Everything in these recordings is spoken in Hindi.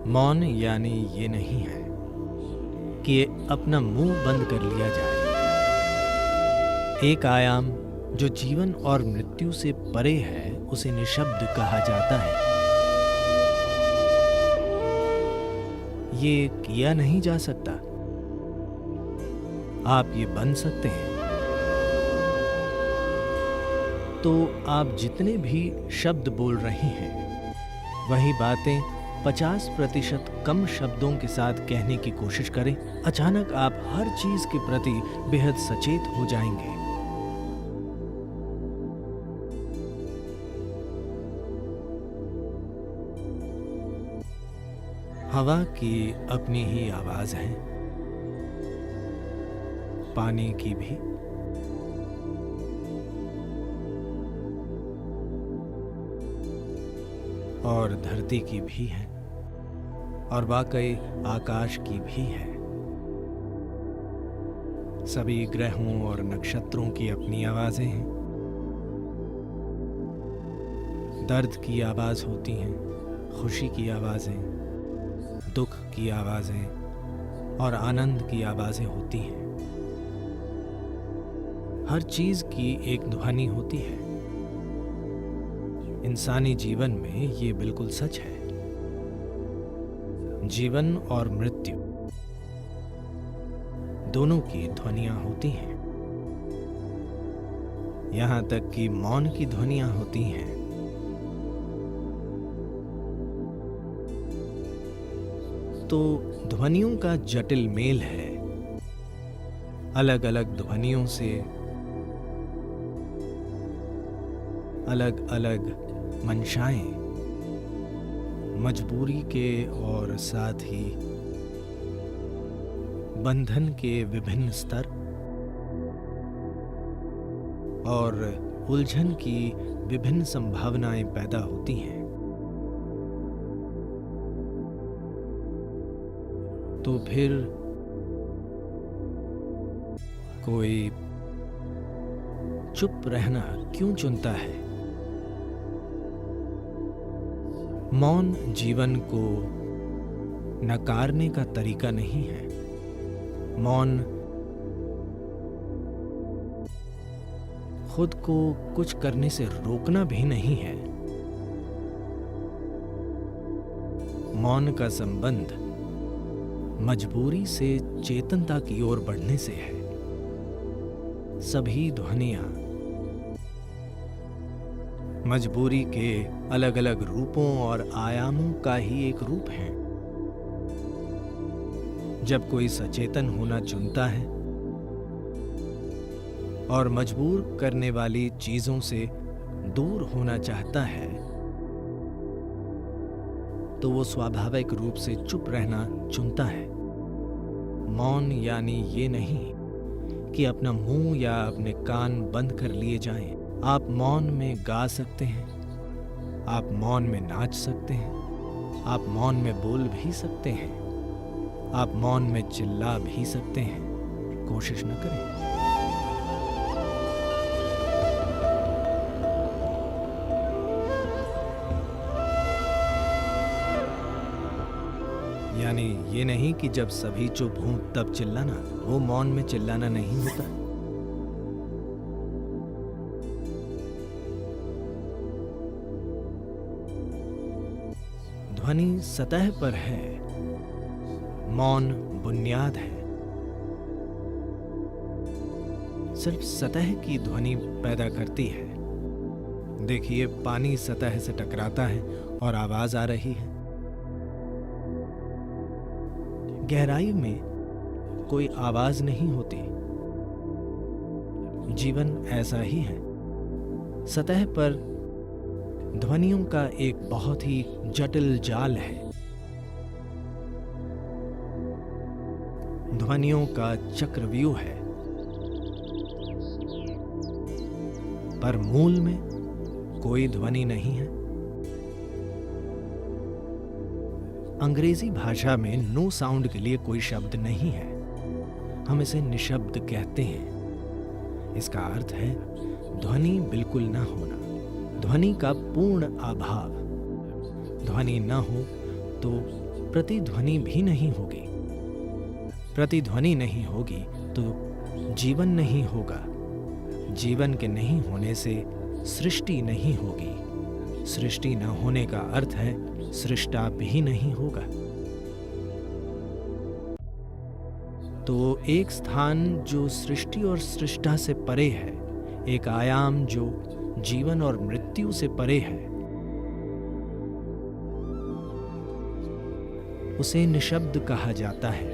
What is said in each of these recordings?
मौन यानी ये नहीं है कि अपना मुंह बंद कर लिया जाए। एक आयाम जो जीवन और मृत्यु से परे है उसे निशब्द कहा जाता है। ये किया नहीं जा सकता। आप ये बन सकते हैं। तो आप जितने भी शब्द बोल रहे हैं वही बातें 50% कम शब्दों के साथ कहने की कोशिश करें। अचानक आप हर चीज के प्रति बेहद सचेत हो जाएंगे। हवा की अपनी ही आवाज है, पानी की भी, और धरती की भी है, और वाकई आकाश की भी है। सभी ग्रहों और नक्षत्रों की अपनी आवाजें हैं। दर्द की आवाज होती हैं, खुशी की आवाजें, दुख की आवाजें और आनंद की आवाजें होती हैं। हर चीज की एक ध्वनि होती है। इंसानी जीवन में ये बिल्कुल सच है। जीवन और मृत्यु दोनों की ध्वनियां होती हैं। यहां तक कि मौन की ध्वनियां होती हैं। तो ध्वनियों का जटिल मेल है। अलग अलग ध्वनियों से अलग अलग मंशाएं, मजबूरी के और साथ ही बंधन के विभिन्न स्तर और उलझन की विभिन्न संभावनाएं पैदा होती हैं। तो फिर कोई चुप रहना क्यों चुनता है? मौन जीवन को नकारने का तरीका नहीं है। मौन खुद को कुछ करने से रोकना भी नहीं है। मौन का संबंध मजबूरी से चेतनता की ओर बढ़ने से है। सभी ध्वनियां मजबूरी के अलग अलग रूपों और आयामों का ही एक रूप है। जब कोई सचेतन होना चुनता है और मजबूर करने वाली चीजों से दूर होना चाहता है, तो वो स्वाभाविक रूप से चुप रहना चुनता है। मौन यानी ये नहीं कि अपना मुंह या अपने कान बंद कर लिए जाएं। आप मौन में गा सकते हैं, आप मौन में नाच सकते हैं, आप मौन में बोल भी सकते हैं, आप मौन में चिल्ला भी सकते हैं। कोशिश न करें। यानी ये नहीं कि जब सभी चुप हों तब चिल्लाना। वो मौन में चिल्लाना नहीं होता। ध्वनि सतह पर है, मौन बुनियाद है। सिर्फ सतह की ध्वनि पैदा करती है। देखिए, पानी सतह से टकराता है और आवाज आ रही है। गहराई में कोई आवाज नहीं होती। जीवन ऐसा ही है। सतह पर ध्वनियों का एक बहुत ही जटिल जाल है। ध्वनियों का चक्रव्यूह है, पर मूल में कोई ध्वनि नहीं है। अंग्रेजी भाषा में नो साउंड के लिए कोई शब्द नहीं है। हम इसे निशब्द कहते हैं। इसका अर्थ है ध्वनि बिल्कुल ना होना, ध्वनि का पूर्ण अभाव। ध्वनि न हो तो प्रतिध्वनि भी नहीं होगी। प्रतिध्वनि नहीं होगी तो जीवन नहीं होगा। जीवन के नहीं होने से सृष्टि नहीं होगी। सृष्टि न होने का अर्थ है सृष्टा भी नहीं होगा। तो एक स्थान जो सृष्टि और सृष्टा से परे है, एक आयाम जो जीवन और मृत्यु से परे है, उसे निशब्द कहा जाता है।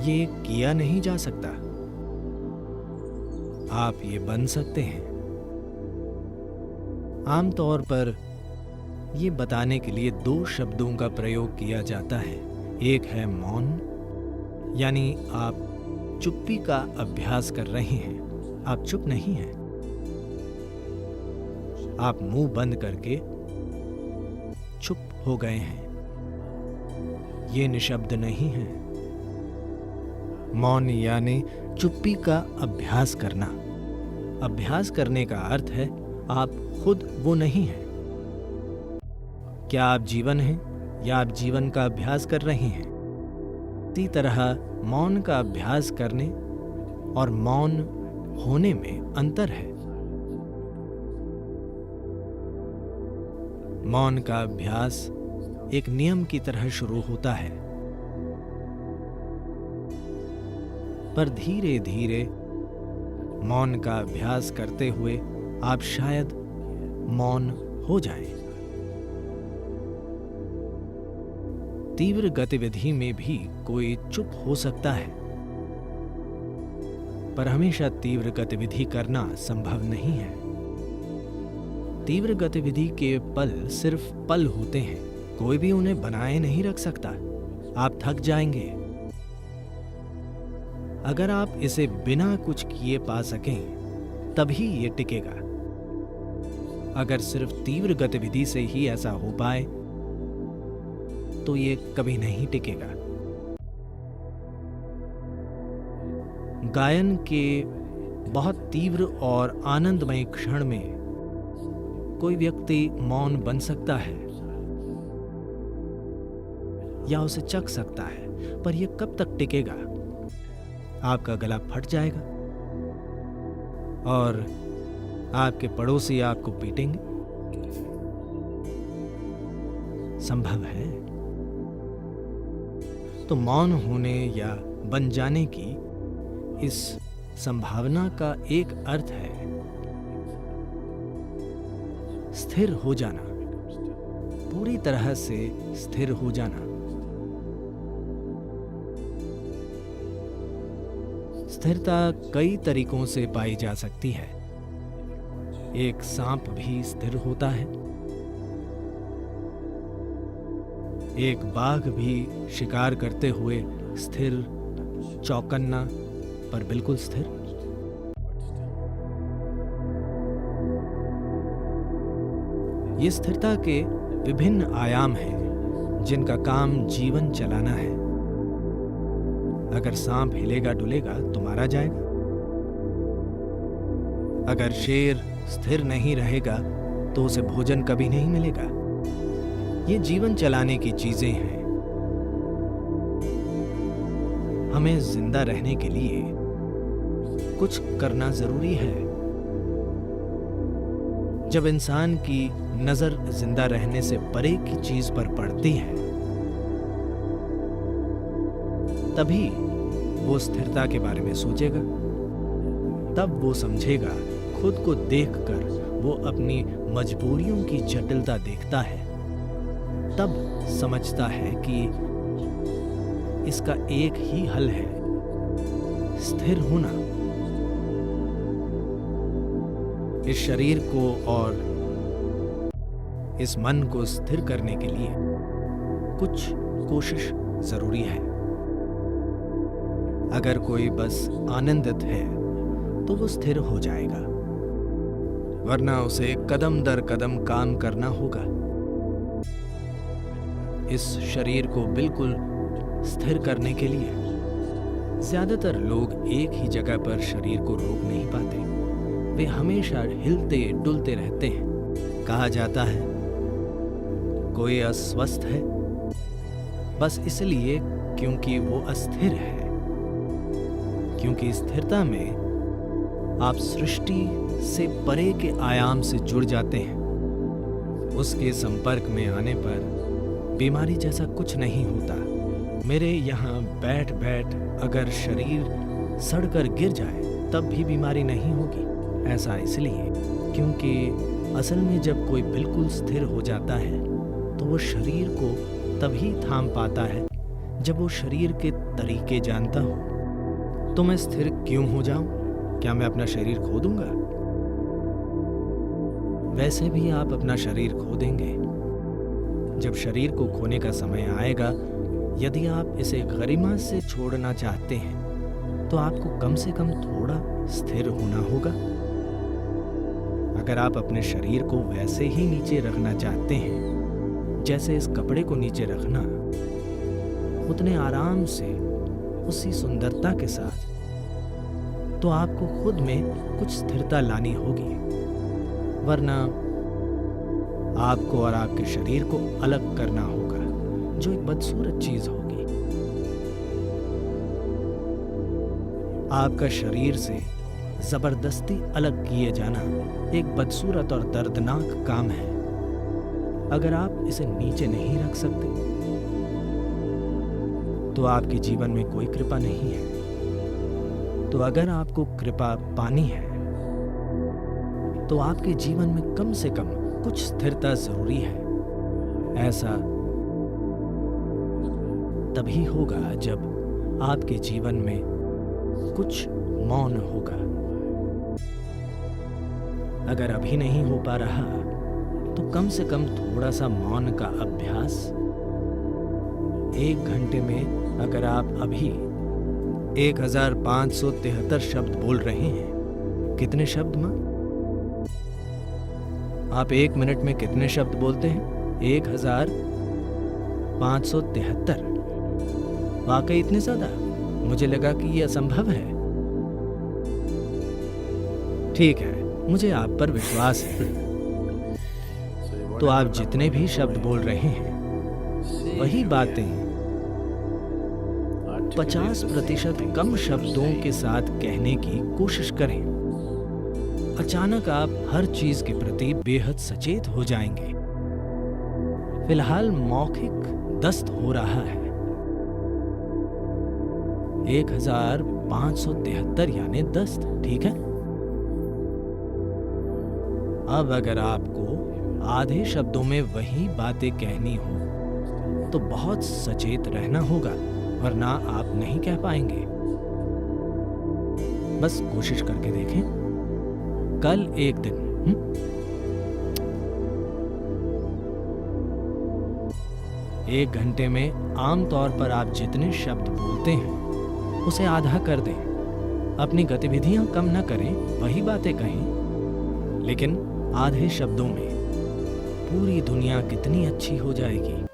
ये किया नहीं जा सकता। आप ये बन सकते हैं। आमतौर पर ये बताने के लिए दो शब्दों का प्रयोग किया जाता है। एक है मौन, यानी आप चुप्पी का अभ्यास कर रहे हैं। आप चुप नहीं हैं। आप मुंह बंद करके चुप हो गए हैं। ये निशब्द नहीं है। मौन यानी चुप्पी का अभ्यास करना। अभ्यास करने का अर्थ है आप खुद वो नहीं हैं। क्या आप जीवन हैं या आप जीवन का अभ्यास कर रहे हैं? इसी तरह मौन का अभ्यास करने और मौन होने में अंतर है। मौन का अभ्यास एक नियम की तरह शुरू होता है, पर धीरे धीरे मौन का अभ्यास करते हुए आप शायद मौन हो जाएं। तीव्र गतिविधि में भी कोई चुप हो सकता है, पर हमेशा तीव्र गतिविधि करना संभव नहीं है। तीव्र गतिविधि के पल सिर्फ पल होते हैं। कोई भी उन्हें बनाए नहीं रख सकता। आप थक जाएंगे। अगर आप इसे बिना कुछ किए पा सकें, तभी ये टिकेगा। अगर सिर्फ तीव्र गतिविधि से ही ऐसा हो पाए, तो ये कभी नहीं टिकेगा। गायन के बहुत तीव्र और आनंदमय क्षण में कोई व्यक्ति मौन बन सकता है या उसे चख सकता है, पर यह कब तक टिकेगा? आपका गला फट जाएगा और आपके पड़ोसी आपको पीटेंगे। संभव है। तो मौन होने या बन जाने की इस संभावना का एक अर्थ है स्थिर हो जाना, पूरी तरह से स्थिर हो जाना। स्थिरता कई तरीकों से पाई जा सकती है। एक सांप भी स्थिर होता है। एक बाघ भी शिकार करते हुए स्थिर, चौकन्ना पर बिल्कुल स्थिर। ये स्थिरता के विभिन्न आयाम हैं जिनका काम जीवन चलाना है। अगर सांप हिलेगा डुलेगा तो मारा जाएगा। अगर शेर स्थिर नहीं रहेगा तो उसे भोजन कभी नहीं मिलेगा। ये जीवन चलाने की चीजें हैं। हमें जिंदा रहने के लिए कुछ करना जरूरी है। जब इंसान की नजर जिंदा रहने से परे की चीज पर पड़ती है, तभी वो स्थिरता के बारे में सोचेगा। तब वो समझेगा, खुद को देखकर वो अपनी मजबूरियों की जटिलता देखता है। तब समझता है कि इसका एक ही हल है, स्थिर होना। इस शरीर को और इस मन को स्थिर करने के लिए कुछ कोशिश जरूरी है। अगर कोई बस आनंदित है तो वो स्थिर हो जाएगा, वरना उसे कदम दर कदम काम करना होगा। इस शरीर को बिल्कुल स्थिर करने के लिए ज्यादातर लोग एक ही जगह पर शरीर को रोक नहीं पाते। वे हमेशा हिलते डुलते रहते हैं। कहा जाता है कोई अस्वस्थ है बस इसलिए क्योंकि वो अस्थिर है, क्योंकि स्थिरता में आप सृष्टि से परे के आयाम से जुड़ जाते हैं। उसके संपर्क में आने पर बीमारी जैसा कुछ नहीं होता। मेरे यहाँ बैठ बैठ अगर शरीर सड़कर गिर जाए तब भी बीमारी नहीं होगी। ऐसा इसलिए क्योंकि असल में जब कोई बिल्कुल स्थिर हो जाता है तो वो शरीर को तभी थाम पाता है जब वो शरीर के तरीके जानता हो। तो मैं स्थिर क्यों हो जाऊं? क्या मैं अपना शरीर खो दूंगा? वैसे भी आप अपना शरीर खो देंगे। जब शरीर को खोने का समय आएगा, यदि आप इसे गरिमा से छोड़ना चाहते हैं तो आपको कम से कम थोड़ा स्थिर होना होगा। अगर आप अपने शरीर को वैसे ही नीचे रखना चाहते हैं जैसे इस कपड़े को नीचे रखना, उतने आराम से, उसी सुंदरता के साथ, तो आपको खुद में कुछ स्थिरता लानी होगी। वरना आपको और आपके शरीर को अलग करना होगा, जो एक बदसूरत चीज होगी। आपका शरीर से जबरदस्ती अलग किए जाना एक बदसूरत और दर्दनाक काम है। अगर आप इसे नीचे नहीं रख सकते तो आपके जीवन में कोई कृपा नहीं है। तो अगर आपको कृपा पानी है तो आपके जीवन में कम से कम कुछ स्थिरता जरूरी है। ऐसा तभी होगा जब आपके जीवन में कुछ मौन होगा। अगर अभी नहीं हो पा रहा तो कम से कम थोड़ा सा मौन का अभ्यास। 1 घंटे में अगर आप अभी 1573 शब्द बोल रहे हैं, कितने शब्द मां? आप 1 मिनट में कितने शब्द बोलते हैं? 1573। वाकई इतने ज्यादा? मुझे लगा कि यह असंभव है। ठीक है, मुझे आप पर विश्वास है। तो आप जितने भी शब्द बोल रहे हैं वही बातें 50% कम शब्दों के साथ कहने की कोशिश करें। अचानक आप हर चीज के प्रति बेहद सचेत हो जाएंगे। फिलहाल मौखिक दस्त हो रहा है। 1573 यानी दस्त, ठीक है। अब अगर आपको आधे शब्दों में वही बातें कहनी हो तो बहुत सचेत रहना होगा, वरना आप नहीं कह पाएंगे। बस कोशिश करके देखें। कल एक दिन 1 घंटे में आमतौर पर आप जितने शब्द बोलते हैं उसे आधा कर दें। अपनी गतिविधियां कम न करें, वही बातें कहें, लेकिन आधे शब्दों में पूरी दुनिया कितनी अच्छी हो जाएगी।